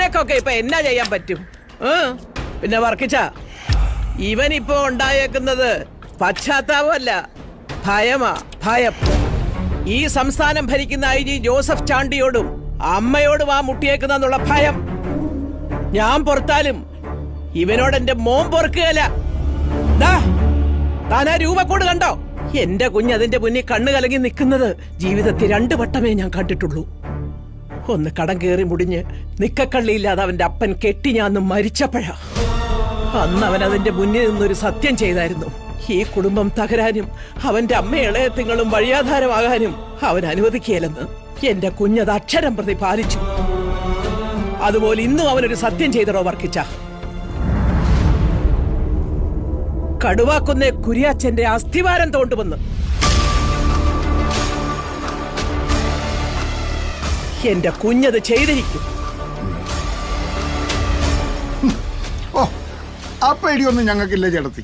നിനക്കൊക്കെ ഇപ്പൊ എന്നാ ചെയ്യാൻ പറ്റും? പിന്നെ വർക്കിച്ച, ഇവനിപ്പോ ഉണ്ടായേക്കുന്നത് പശ്ചാത്താപമല്ല, ഭയമാ, ഭയം. ഈ സംസ്ഥാനം ഭരിക്കുന്ന IG ജോസഫ് ചാണ്ടിയോടും അമ്മയോടും ആ മുട്ടിയേക്കുന്നുള്ള ഭയം. ഞാൻ പുറത്താലും ഇവനോട് എന്റെ മോൻ പൊറുക്കുകയല്ല. താൻ ആ രൂപക്കൂട് കണ്ടോ? എന്റെ കുഞ്ഞ് അതിന്റെ മുന്നിൽ കണ്ണു കലങ്ങി നിൽക്കുന്നത് ജീവിതത്തിൽ 2 വട്ടമേ ഞാൻ കണ്ടിട്ടുള്ളൂ. ഒന്ന് കടം കയറി മുടിഞ്ഞ് നിക്കക്കള്ളിയില്ലാതെ അവന്റെ അപ്പൻ കെട്ടി ഞാൻ മരിച്ചപ്പോഴാ. അന്ന് അവൻ അതിന്റെ മുന്നിൽ നിന്നൊരു സത്യം ചെയ്തായിരുന്നു. ഈ കുടുംബം തകരാനും അവന്റെ അമ്മ ഇളയത്തിങ്ങളും വഴിയാധാരമാകാനും അവൻ അനുവദിക്കുകയില്ലെന്ന്. എന്റെ കുഞ്ഞത് അക്ഷരം പ്രതി പാലിച്ചു. അതുപോലെ ഇന്നും അവനൊരു സത്യം ചെയ്തടോ വർക്കിച്ച. കടുവാക്കുന്ന കുരിയാച്ചന്റെ അസ്ഥിവാരം തോണ്ടുവന്ന് എന്റെ കുഞ്ഞത് ചെയ്തിരിക്കും. ഓ, ആ പേടിയൊന്നും ഞങ്ങൾക്കില്ല ചേട്ടത്തി.